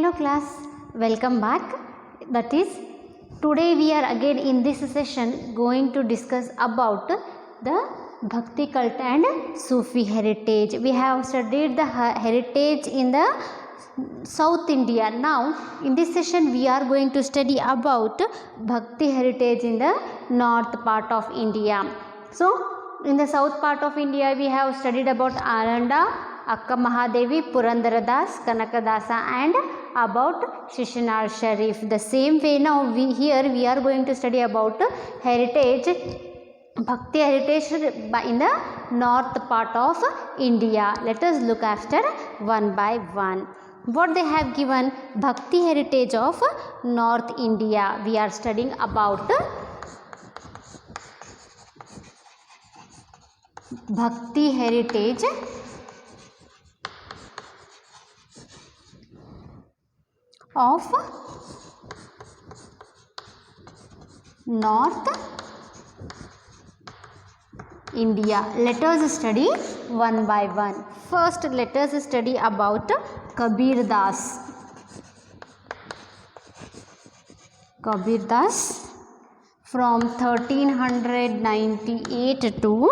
Hello class, welcome back. That is, today we are again in this session going to discuss about the Bhakti cult and Sufi heritage. We have studied the heritage in the South India. Now in this session we are going to study about Bhakti heritage in the north part of India. So in the south part of India we have studied about Aranda, Akka Mahadevi, Purandaradas, Kanakadasa and about Shishanar Sharif. The same way now we are going to study about heritage, Bhakti heritage in the north part of India. Let us look after one by one. What they have given Bhakti heritage of North India. We are studying about Bhakti heritage of North India. Let us study one by one. First, let us study about Kabir Das. Kabir Das from 1398 to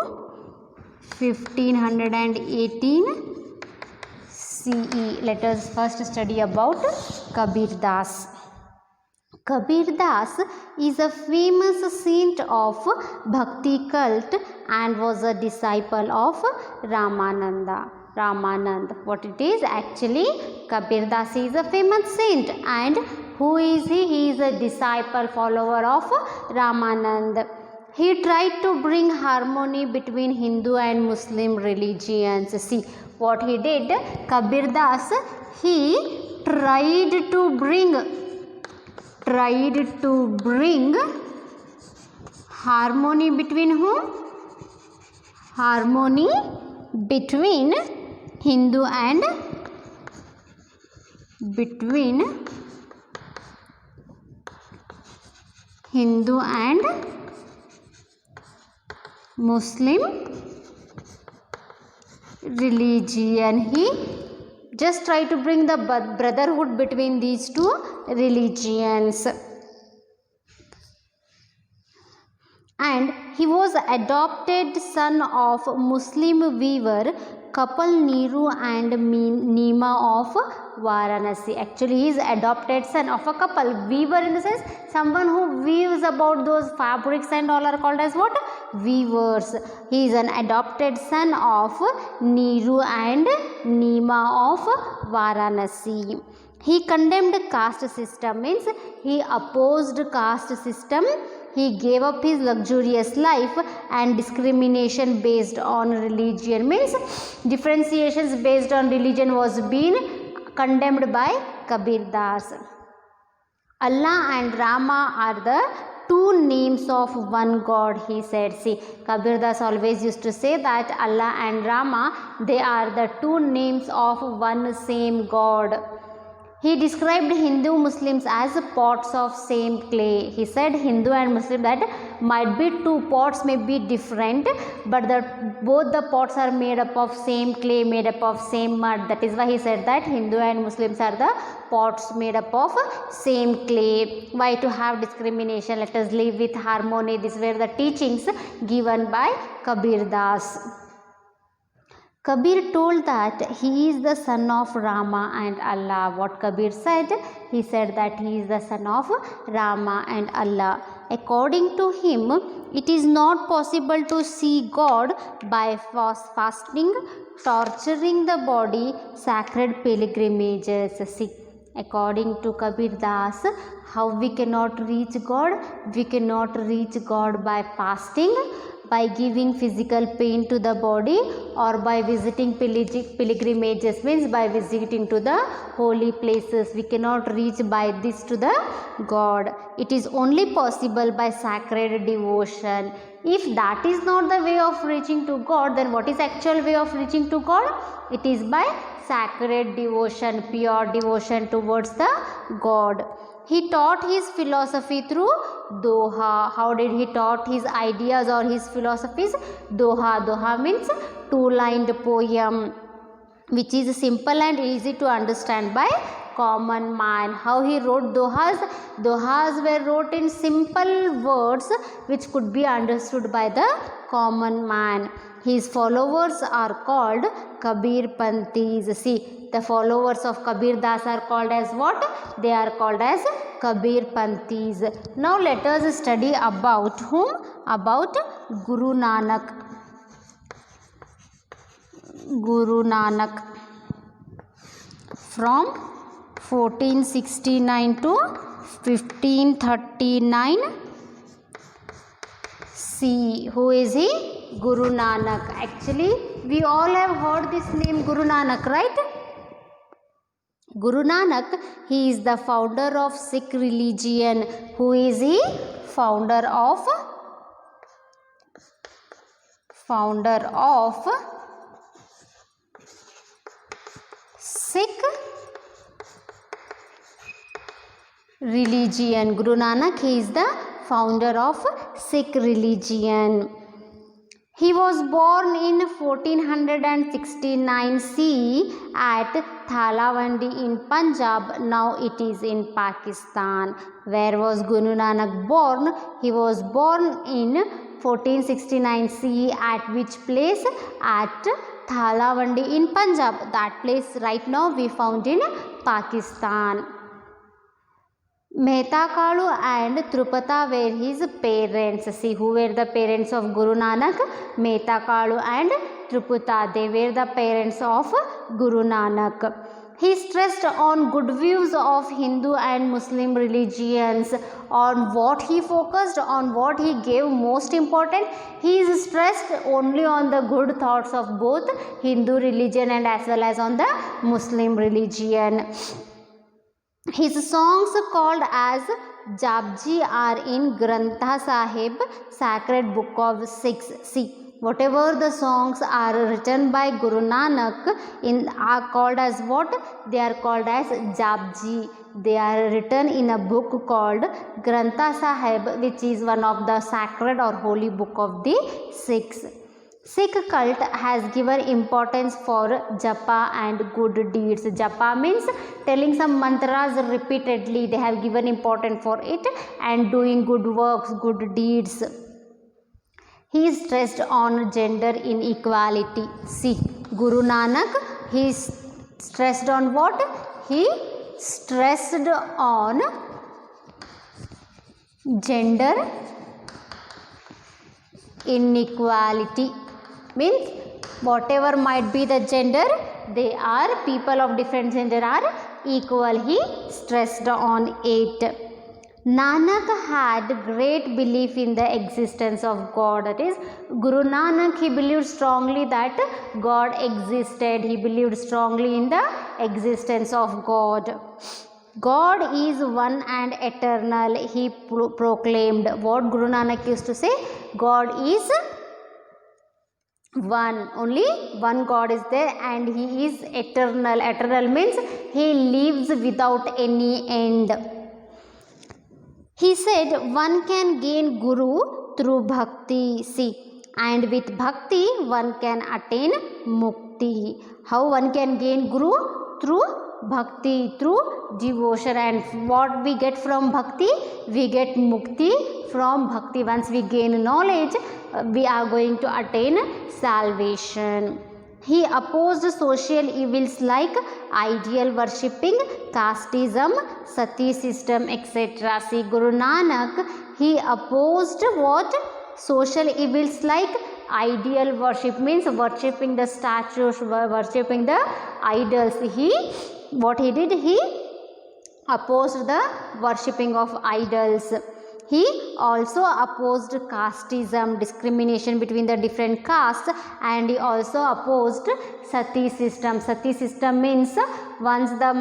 1518 CE. Let us first study about Kabir Das. Kabir Das is a famous saint of Bhakti cult and was a disciple of Ramananda. Ramanand. What it is actually? Kabir Das is a famous saint, and who is he? He is a disciple, follower of Ramanand. He tried to bring harmony between Hindu and Muslim religions. See what he did. Kabir Das, he tried to bring harmony between whom? Harmony between Hindu and Muslim religion. He just tried to bring the brotherhood between these two religions. And he was adopted son of Muslim weaver couple Neeru and Neema of Varanasi. Actually, he is adopted son of a couple. Weaver in the sense someone who weaves about those fabrics and all are called as what? Weavers. He is an adopted son of Neeru and Neema of Varanasi. He condemned caste system, means he opposed caste system. He gave up his luxurious life, and discrimination based on religion, means differentiations based on religion was being condemned by Kabir Das. Allah and Rama are the two names of one God, he said. See, Kabir Das always used to say that Allah and Rama, they are the two names of one same God. He described Hindu Muslims as pots of same clay. He said Hindu and Muslim, that might be two pots may be different, but both the pots are made up of same clay, made up of same mud. That is why he said that Hindu and Muslims are the pots made up of same clay. Why to have discrimination? Let us live with harmony. These were the teachings given by Kabir Das. Kabir told that he is the son of Rama and Allah. What Kabir said? He said that he is the son of Rama and Allah. According to him, it is not possible to see God by fasting, torturing the body, sacred pilgrimages. See, according to Kabir Das, how we cannot reach God? We cannot reach God by fasting, by giving physical pain to the body, or by visiting pilgrimages, means by visiting to the holy places. We cannot reach by this to the God. It is only possible by sacred devotion. If that is not the way of reaching to God, then what is actual way of reaching to God? It is by sacred devotion, pure devotion towards the God. He taught his philosophy through Doha. How did he taught his ideas or his philosophies? Doha. Doha means two-lined poem, which is simple and easy to understand by common man. How he wrote dohas? Dohas were wrote in simple words which could be understood by the common man. His followers are called Kabir Panthis. See, the followers of Kabir Das are called as what? They are called as Kabir Panthis. Now let us study about whom? About Guru Nanak. Guru Nanak from 1469 to 1539 C. Who is he? Guru Nanak. Actually, we all have heard this name Guru Nanak, right? Guru Nanak, he is the founder of Sikh religion. Who is he? Founder of Sikh religion. Guru Nanak, he is the founder of Sikh religion. He was born in 1469 CE at Thalawandi in Punjab. Now it is in Pakistan. Where was Guru Nanak born? He was born in 1469 CE at which place? At Thalawandi in Punjab. That place right now we found in Pakistan. Mehta Kalu and Trupata were his parents. See, who were the parents of Guru Nanak? Mehta Kalu and Trupata. They were the parents of Guru Nanak. He stressed on good views of Hindu and Muslim religions. On what he focused, on what he gave most important, he is stressed only on the good thoughts of both Hindu religion and as well as on the Muslim religion. His songs called as Japji are in Grantha Sahib, sacred book of Sikhs. See, whatever the songs are written by Guru Nanak are called as what? They are called as Japji. They are written in a book called Grantha Sahib, which is one of the sacred or holy book of the Sikhs. Sikh cult has given importance for japa and good deeds. Japa means telling some mantras repeatedly. They have given importance for it, and doing good works, good deeds. He is stressed on gender inequality. See, Guru Nanak, he is stressed on what? He stressed on gender inequality. Means whatever might be the gender, they are, people of different gender are equal. He stressed on it. Nanak had great belief in the existence of God. That is, Guru Nanak, he believed strongly that God existed. He believed strongly in the existence of God. God is one and eternal, he proclaimed. What Guru Nanak used to say? God is one, only one God is there, and he is eternal. Eternal means he lives without any end. He said one can gain Guru through bhakti. See, and with bhakti one can attain mukti. How one can gain Guru? Through bhakti, through devotion. And what we get from bhakti? We get mukti from bhakti. Once we gain knowledge, we are going to attain salvation. He opposed social evils like ideal worshipping, casteism, sati system, etc. See, Guru Nanak, he opposed what? Social evils like ideal worship, means worshipping the statues, worshipping the idols. What he did? He opposed the worshipping of idols. He also opposed casteism, discrimination between the different castes, and he also opposed sati system. Sati system means once the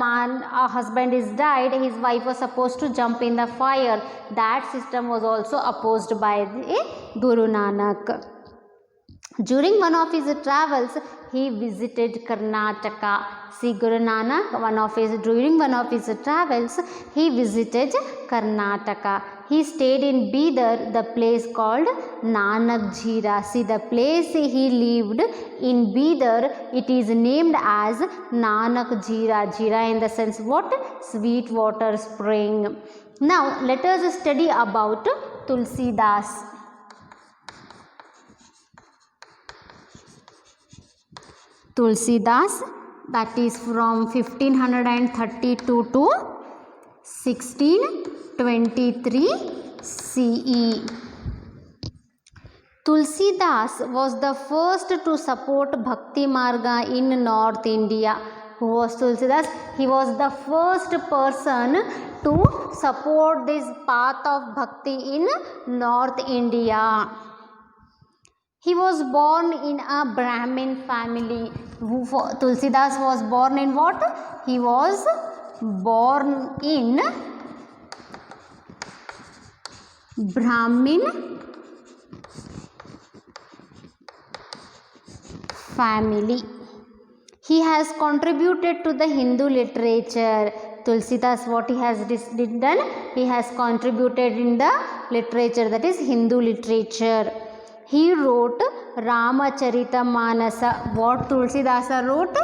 husband is died, his wife was supposed to jump in the fire. That system was also opposed by the Guru Nanak. During one of his travels, he visited Karnataka. See, Guru Nanak, during one of his travels, he visited Karnataka. He stayed in Bidar, the place called Nanak Jhira. See, the place he lived in Bidar, it is named as Nanak Jhira. Jhira in the sense what? Sweet water spring. Now, let us study about Tulsidas. Tulsidas, that is from 1532 to 1623 CE. Tulsidas was the first to support Bhakti Marga in North India. Who was Tulsidas? He was the first person to support this path of Bhakti in North India. He was born in a Brahmin family. Tulsidas was born in what? He was born in Brahmin family. He has contributed to the Hindu literature. Tulsidas, what he has done? He has contributed in the literature, that is Hindu literature. He wrote Ramacharitamanasa. What Tulsidasa wrote?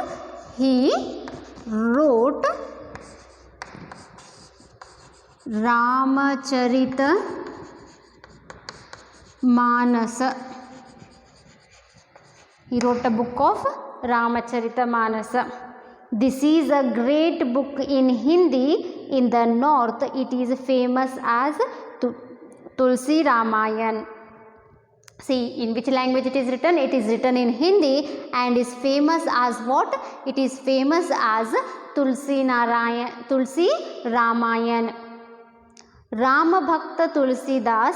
He wrote Ramacharitamanasa. He wrote a book of Ramacharitamanasa. This is a great book in Hindi. In the north, it is famous as Tulsi Ramayan. See, in which language it is written? It is written in Hindi and is famous as what? It is famous as Tulsi Ramayan. Rama Bhakta Tulsidas,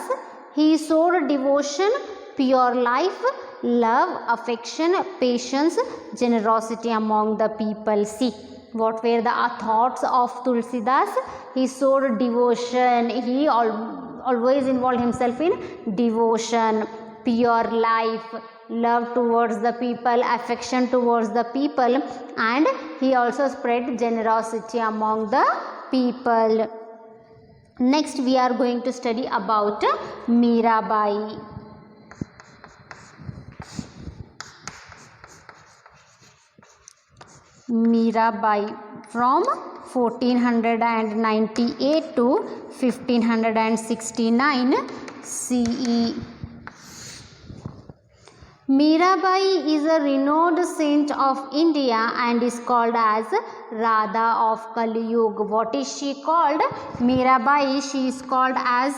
he showed devotion, pure life, love, affection, patience, generosity among the people. See, what were the thoughts of Tulsidas? He showed devotion. He always involved himself in devotion, pure life, love towards the people, affection towards the people, and he also spread generosity among the people. Next, we are going to study about Mirabai. Mirabai from 1498 to 1569 CE. Mirabai is a renowned saint of India and is called as Radha of Kali Yuga. What is she called? Mirabai, she is called as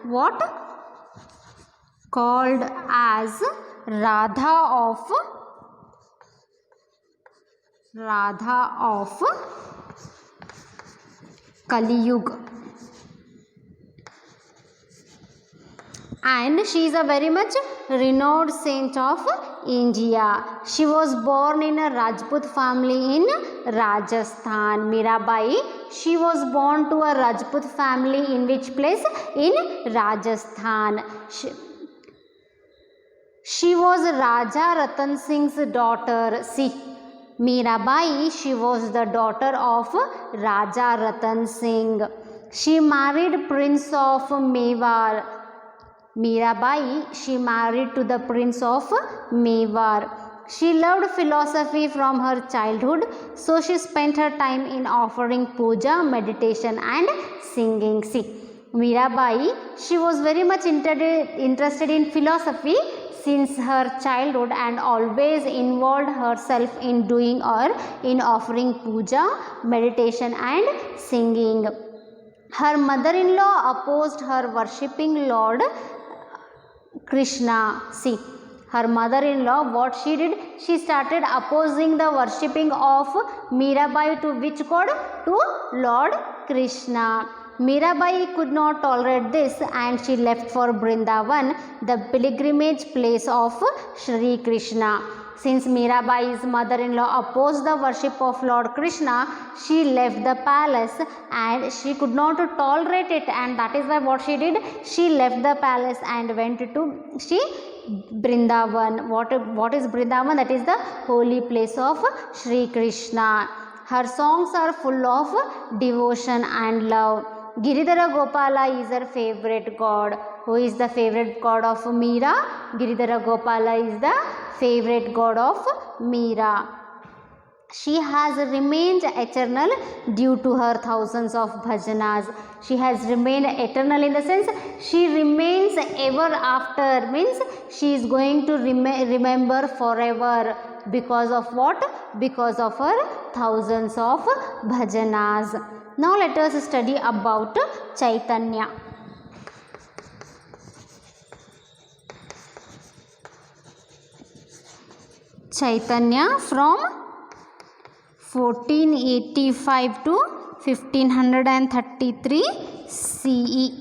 what? Called as Radha of Kali Yuga. And she is a very much renowned saint of India. She was born in a Rajput family in Rajasthan. Mirabai, she was born to a Rajput family in which place? In Rajasthan. She was Raja Ratan Singh's daughter. See, Mirabai, she was the daughter of Raja Ratan Singh. She married Prince of Mewar. Mirabai, she married to the Prince of Mewar. She loved philosophy from her childhood, so she spent her time in offering puja, meditation and singing. See, Mirabai, she was very much interested in philosophy since her childhood and always involved herself in doing or in offering puja, meditation and singing. Her mother-in-law opposed her worshipping Lord Krishna. See, her mother-in-law, what she did? She started opposing the worshipping of Mirabai to which god? To Lord Krishna. Mirabai could not tolerate this and she left for Vrindavan, the pilgrimage place of Shri Krishna. Since Mirabai's mother-in-law opposed the worship of Lord Krishna, she left the palace and she could not tolerate it, and that is why what she did, she left the palace and went to Brindavan. What is Brindavan? That is the holy place of Sri Krishna. Her songs are full of devotion and love. Giridhara Gopala is her favorite god. Who is the favorite god of Meera? Giridhara Gopala is the favorite god of Meera. She has remained eternal due to her thousands of bhajanas. She has remained eternal in the sense she remains ever after, means she is going to remember forever. Because of what? Because of her thousands of bhajanas. Now let us study about Chaitanya. Chaitanya from 1485 to 1533 CE.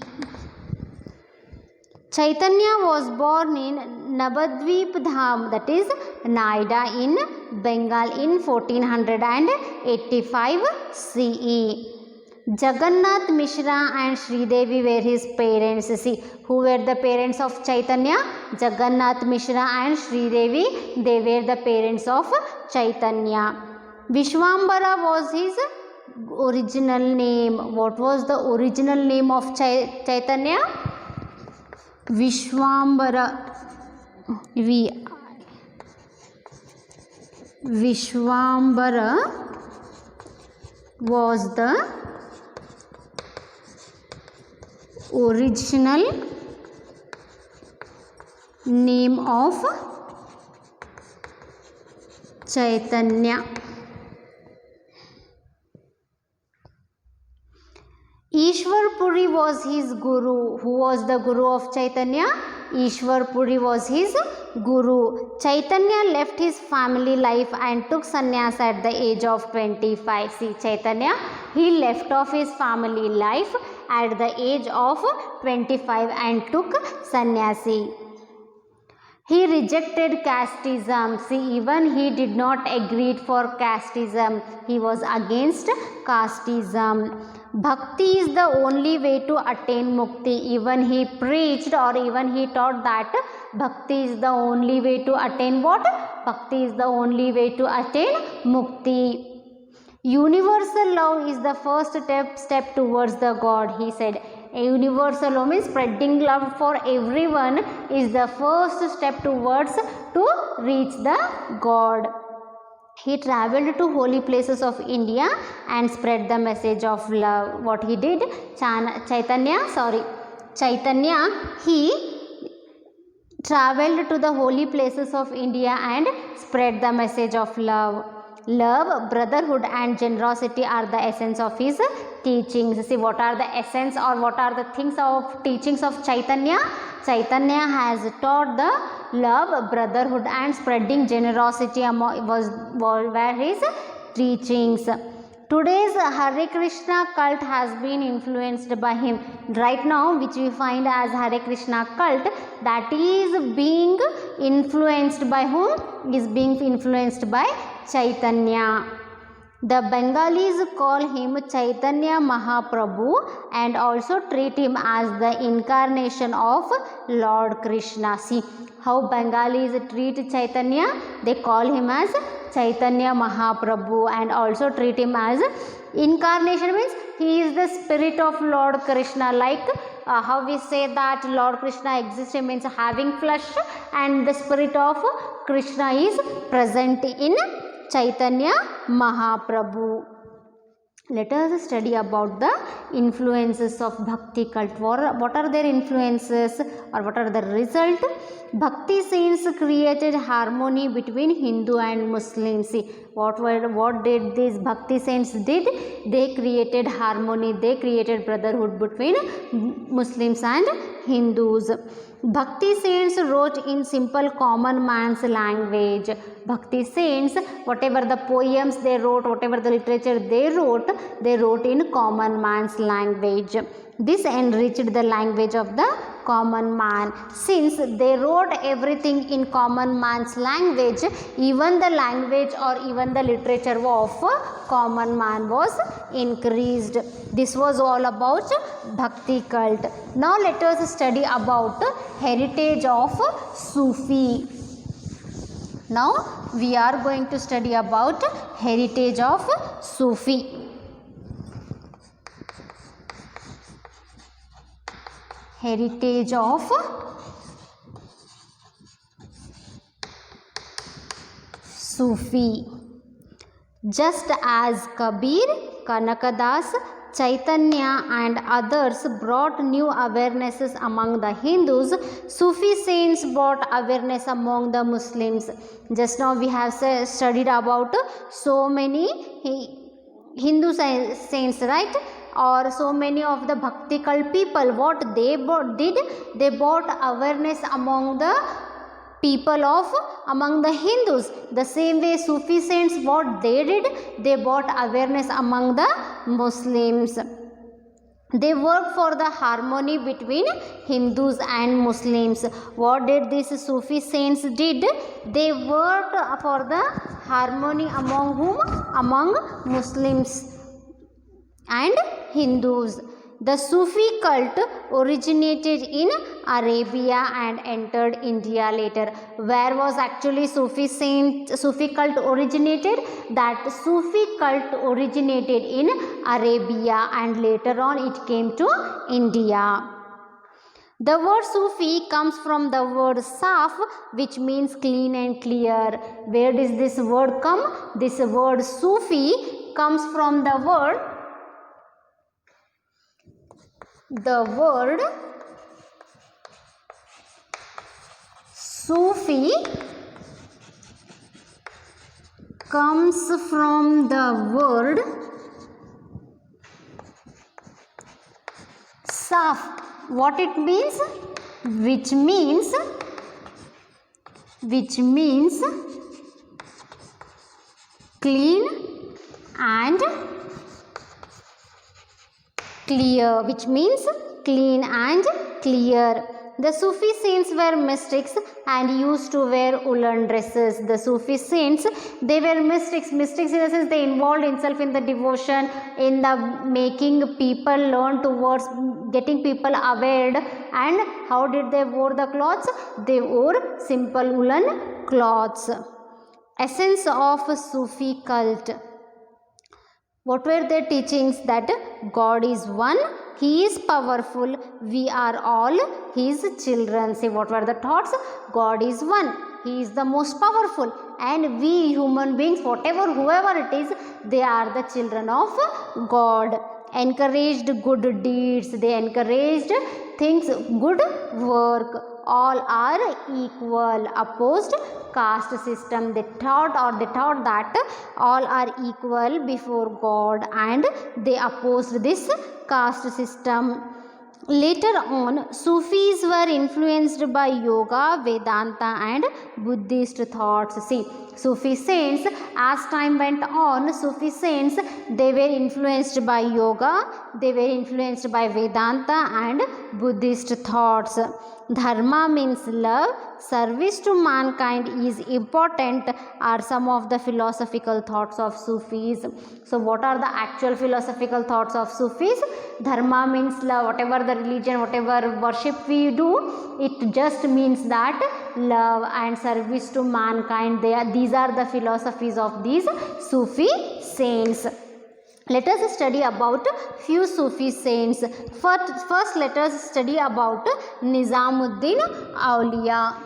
Chaitanya was born in Navadvip Dham, that is Noida in Bengal in 1485 CE. Jagannath Mishra and Sri Devi were his parents. See, who were the parents of Chaitanya? Jagannath Mishra and Sri Devi, they were the parents of Chaitanya. Vishwambara was his original name. What was the original name of Chaitanya? Vishwambara. Vishwambara was the original name of Chaitanya. Ishwar Puri was his guru. Who was the guru of Chaitanya? Ishwar Puri was his guru. Chaitanya left his family life and took sannyas at the age of 25. See, Chaitanya, he left off his family life at the age of 25 and took sannyasi. He rejected casteism. See, even he did not agree for casteism. He was against casteism. Bhakti is the only way to attain mukti. Even he preached or even he taught that bhakti is the only way to attain what? Bhakti is the only way to attain mukti. Universal love is the first step towards the God, he said. A universal love means spreading love for everyone is the first step towards to reach the God. He travelled to holy places of India and spread the message of love. What he did? Chaitanya, he travelled to the holy places of India and spread the message of love. Love, brotherhood and generosity are the essence of his teachings. See, what are the essence or what are the things of teachings of Chaitanya? Chaitanya has taught the love, brotherhood and spreading generosity were his teachings. Today's Hare Krishna cult has been influenced by him. Right now, which we find as Hare Krishna cult, that is being influenced by whom? Is being influenced by Chaitanya. The Bengalis call him Chaitanya Mahaprabhu and also treat him as the incarnation of Lord Krishna. See how Bengalis treat Chaitanya? They call him as Chaitanya Mahaprabhu and also treat him as incarnation, means he is the spirit of Lord Krishna. Like how we say that Lord Krishna exists, means having flesh, and the spirit of Krishna is present in Chaitanya Mahaprabhu. Let us study about the influences of Bhakti cult. What are their influences or what are the result? Bhakti saints created harmony between Hindu and Muslims. See, what did these Bhakti saints did? They created harmony. They created brotherhood between Muslims and Hindus. Bhakti saints wrote in simple common man's language. Bhakti saints, whatever the poems they wrote, whatever the literature they wrote in common man's language. This enriched the language of the common man. Since they wrote everything in common man's language, even the language or even the literature of common man was increased. This was all about Bhakti cult. Now let us study about heritage of Sufi. Now we are going to study about heritage of Sufi. Heritage of Sufi. Just as Kabir, Kanakadas, Chaitanya and others brought new awarenesses among the Hindus, Sufi saints brought awareness among the Muslims. Just now we have studied about so many Hindu saints, right? Or so many of the Bhakti cult people, what they did, they brought awareness among the people of among the Hindus. The same way Sufi saints, what they did, they brought awareness among the Muslims. They worked for the harmony between Hindus and Muslims. What did these Sufi saints did? They worked for the harmony among whom? Among Muslims and Hindus. The Sufi cult originated in Arabia and entered India later. Where was actually Sufi cult originated? That Sufi cult originated in Arabia and later on it came to India. The word Sufi comes from the word Saf, which means clean and clear. Where does this word come? This word Sufi comes from the word Sufi comes from the word Saf. What it means? Which means clean and clear, which means clean and clear. The Sufi saints were mystics and used to wear woolen dresses. The Sufi saints, they were mystics. Mystics in the sense they involved themselves in the devotion, in the making people learn towards getting people aware. And how did they wear the clothes? They wore simple woolen cloths. Essence of Sufi cult. What were their teachings? That God is one, He is powerful, we are all His children. Say, what were the thoughts? God is one, He is the most powerful, and we human beings, whoever it is, they are the children of God. Encouraged good deeds, they encouraged things, good work. All are equal. Opposed caste system. They thought that all are equal before God, and they opposed this caste system. Later on, Sufis were influenced by yoga, Vedanta and Buddhist thoughts. See, Sufi saints, as time went on, Sufi saints, they were influenced by yoga, they were influenced by Vedanta and Buddhist thoughts. Dharma means love, service to mankind is important are some of the philosophical thoughts of Sufis. So what are the actual philosophical thoughts of Sufis? Dharma means love. Whatever the religion, whatever worship we do, it just means that love and service to mankind. These are the philosophies of these Sufi saints. Let us study about few Sufi saints. First let us study about Nizamuddin Auliya.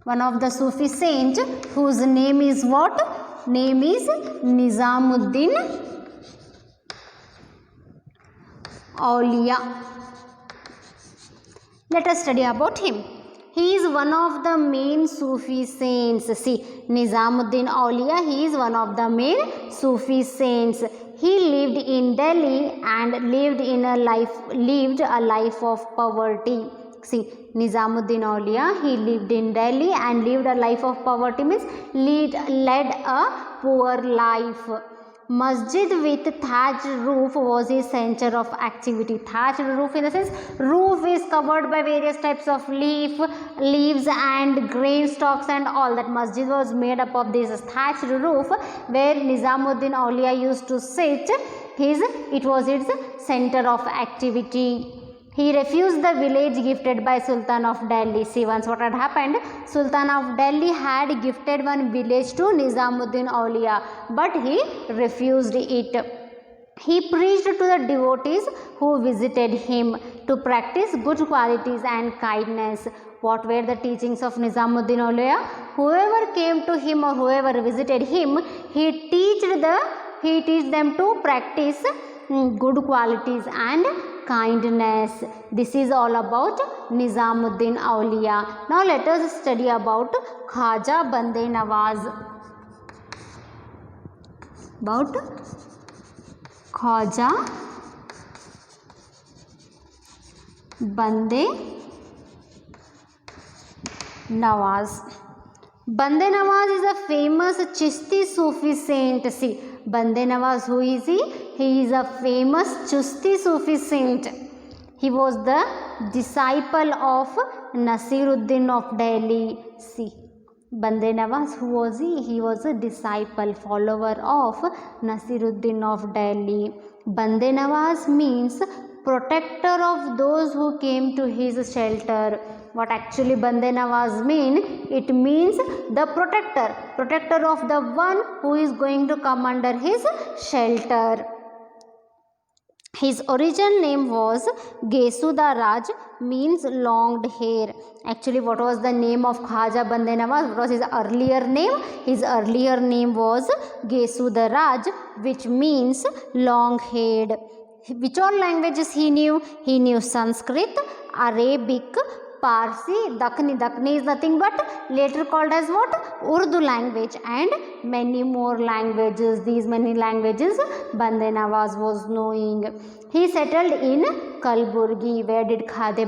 One of the Sufi saints whose name is what? Name is Nizamuddin Auliya. Let us study about him. He is one of the main Sufi saints. See, Nizamuddin Auliya, he is one of the main Sufi saints. He lived in Delhi and lived a life of poverty. See, Nizamuddin Auliya, he lived in Delhi and lived a life of poverty, means led a poor life. Masjid with thatched roof was his center of activity. Thatched roof in the sense roof is covered by various types of leaves and grain stalks and all that. Masjid was made up of this thatched roof where Nizamuddin Auliya used to sit. It was its center of activity. He refused the village gifted by Sultan of Delhi. See, once what had happened, Sultan of Delhi had gifted one village to Nizamuddin Auliya, but he refused it. He preached to the devotees who visited him to practice good qualities and kindness. What were the teachings of Nizamuddin Auliya? Whoever came to him or whoever visited him, he teach them to practice good qualities and kindness. This is all about Nizamuddin Auliya. Now let us study about Khaja Bande Nawaz. About Khaja Bande Nawaz. Bande Nawaz is a famous Chishti Sufi saint. See, Bande Nawaz, who is he? He is a famous Chishti Sufi saint. He was the disciple of Nasiruddin of Delhi. See, Bande Nawaz, who was he? He was a disciple, follower of Nasiruddin of Delhi. Bande Nawaz means protector of those who came to his shelter. What actually Bande Nawaz mean? It means the protector of the one who is going to come under his shelter. His original name was Gesuda Raj, means long hair. Actually, what was the name of Khaja Bande Nawaz? What was his earlier name? His earlier name was Gesuda Raj, which means long haired. Which all languages he knew? He knew Sanskrit, Arabic, Parsi, Dakhni. Dakhni is nothing but later called as what? Urdu language, and many more languages. These many languages Bande Nawaz was knowing. He settled in Kalburgi. Where did Khaja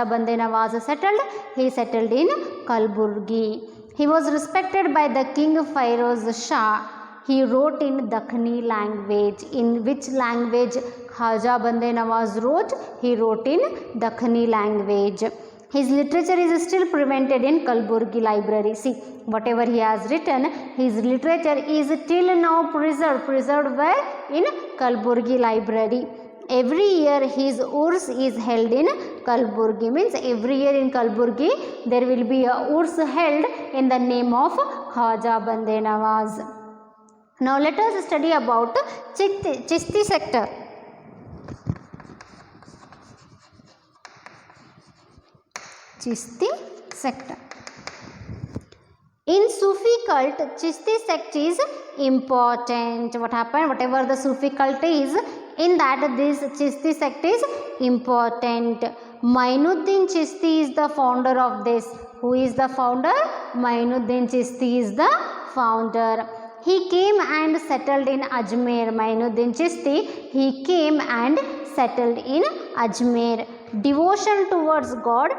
Bande Nawaz settled? He settled in Kalburgi. He was respected by the king Firoz Shah. He wrote in Dakhni language. In which language Khaja Bande Nawaz wrote? He wrote in Dakhni language. His literature is still preserved in Kalburgi library. See, whatever he has written, his literature is till now preserved where? In Kalburgi library. Every year his Urs is held in Kalburgi. Means every year in Kalburgi there will be a Urs held in the name of Khaja Bande Nawaz. Now let us study about Chishti sector. Chishti sector. In Sufi cult, Chishti sect is important. What happened? Whatever the Sufi cult is, in that this Chishti sect is important. Mainuddin Chishti is the founder of this. Who is the founder? Mainuddin Chishti is the founder. He came and settled in Ajmer. Mainuddin Chishti, he came and settled in Ajmer. Devotion towards God,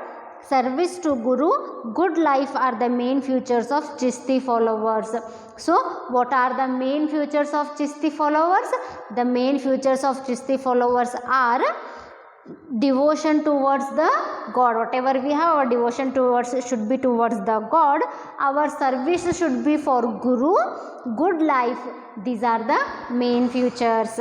service to Guru, good life are the main features of Chishti followers. So, what are the main features of Chishti followers? The main features of Chishti followers are devotion towards the God. Whatever we have, our devotion towards should be towards the God. Our service should be for Guru, good life. These are the main features.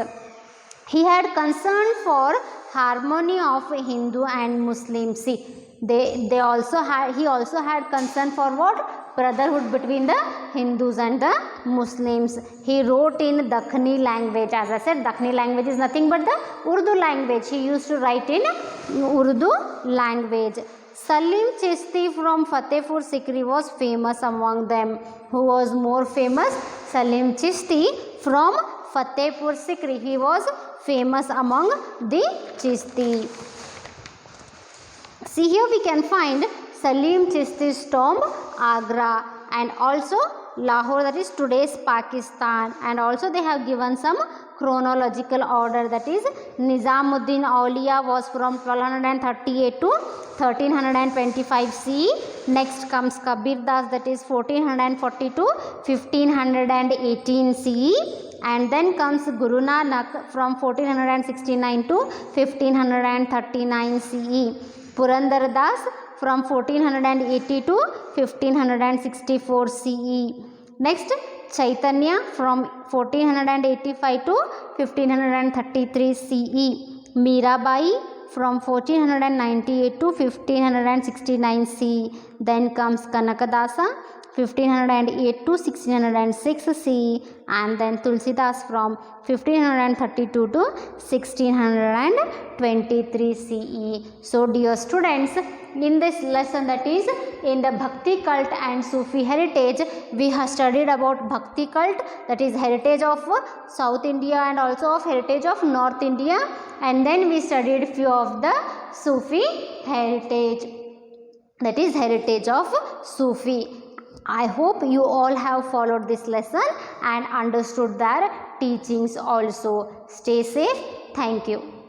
He had concern for harmony of Hindu and Muslim. See, he also had concern for what? Brotherhood between the Hindus and the Muslims. He wrote in Dakhni language. As I said, Dakhni language is nothing but the Urdu language. He used to write in Urdu language. Salim Chishti from Fatehpur Sikri was famous among them. Who was more famous? Salim Chishti from Fatehpur Sikri. He was famous among the Chishti. See, here we can find Salim Chishti's tomb, Agra, and also Lahore, that is today's Pakistan, and also they have given some chronological order, that is Nizamuddin Auliya was from 1238 to 1325 CE. Next comes Kabir Das, that is 1440 to 1518 CE. and then comes Guru Nanak from 1469 to 1539 CE. Purandar Das from 1480 to 1564 CE. Next, Chaitanya from 1485 to 1533 CE. Mirabai from 1498 to 1569 CE. Then comes Kanakadasa 1508 to 1606 CE, and then Tulsidas from 1532 to 1623 CE. So dear students, in this lesson, that is in the Bhakti cult and Sufi heritage, we have studied about Bhakti cult, that is heritage of South India and also of heritage of North India, and then we studied few of the Sufi heritage, that is heritage of Sufi. I hope you all have followed this lesson and understood their teachings also. Stay safe. Thank you.